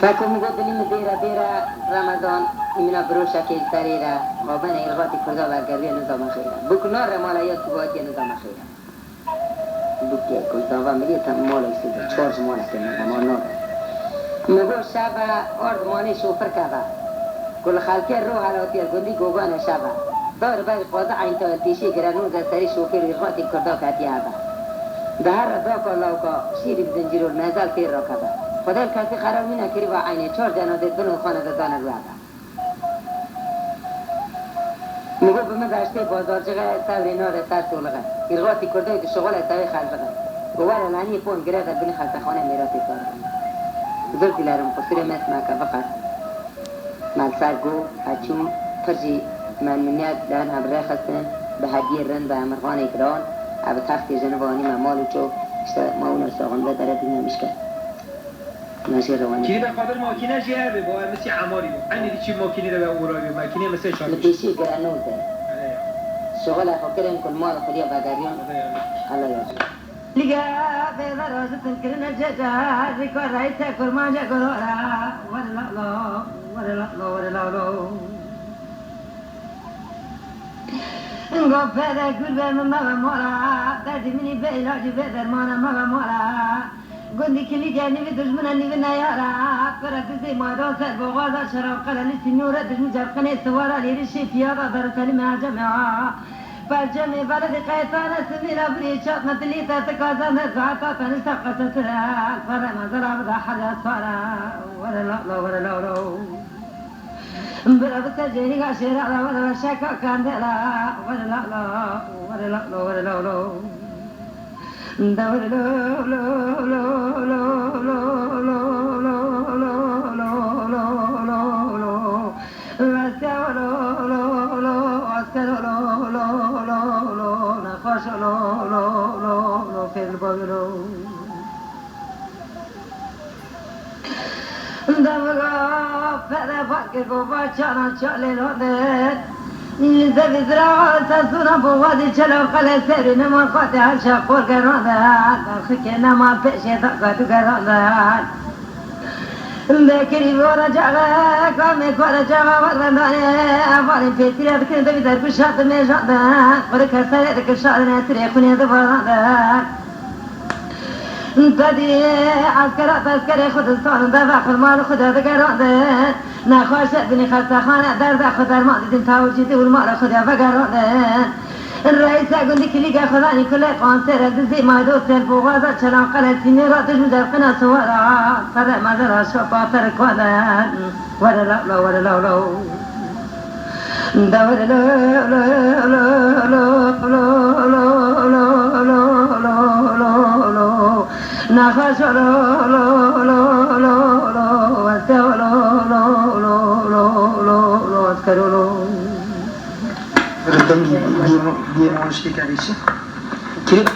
فکر میگه دلیم دیره رمضان اینا بروشا که تریره خوابن ایرغاتی کرده و گروی نظام خیره بکنار رمالایات کباتی نظام خیره بکه کلتاوا میگه تم مال ایستده چارج مال کنه اما ناره میگه شب آرد مانی شوفر کبه کل خلقه رو حالاتی گندی گوگان شبه دار باید قاضی عین تا تیشی گرانوز سری شوفر ایرغاتی کرده کتی آبه ده هر ردا کلاوکا شیری بزنجیر المزال تیر را کبه خدای کسی خراب می نکری و عینه چهار جنازه دنو خانه دادن الوعده میگو به من داشته بازارچه تاوری نار سر سولغه ایرغاتی کرده تو شغل تاوی خلقه گوار لانی پون گرده بین خلقه خانه میراتی سارده زور دیلارم قصور مسمه که فقط ملسر گو هچون پرجی ممنونیت دهن هم ره خستن به هدیه رن و امرغان اکران او تختی جنوانی ممالو چو ما اون ساغن و داره بینه میشکن ماشي رواني كذا بقابل ماكينة جابه بقى مثل عماري عندي دي شيء ماكينة ده وراي ماكينة مثل شامل لبيشي جرانوز ده شغل أفكرهم كل مال خديه بقاريون الله يرحمه لقى في ضرورة تنكرنا الجدار ذكر رئيسة كل ما جا قرورا ولا لا ولا لا نقف هذا كل بين ما مورا تاتي مني بيلاجي بيدر ما مورا قندي كلي جاني بدجمنا اللي بنا يارا فرد زي ما دوسر بغاضة شراب قلل السنورة دجم جرقني سوارا ليرشي فياضة درسالي مع جماعة فالجمع بلد قيطانة سميرة بريشات مدليتا تكازان زعطا تنسقة تسرال فرما زرع بدا حدا صارا ولا لا برا بسجيني غاشيرا ولا شاكا كاندلا ولا لا دور في البلو دمغا فدا فكر کو بچانا چلے روندے زبی زراعة تسونا بوادي چلو قلع سيري نما قاطع شاقور قرانده درخي نما پیشي تقاتو قرانده بكري ورا جاغا كامي ورا جاغا ورنداني افاري بيتري ادكن دبي در بشات ميجانده ورك سري دك شاد نسري خوني دبانده بدي عسكرات عسكري خدستان دفع المال خدا دقرانده نخواش بني خلصة خانة درد خدا الماضي دنتا وجيتي والمال خدا بقرانده الرئيس أقول لك لقى خذاني كل قانسير الدزي ما يدوس البوغازة شلون قلت سيني راتج مدر قنا صورا فرق ما زرع شوفا ترك ولا لا دور نخاش Diye moşke kardeşi. Kirip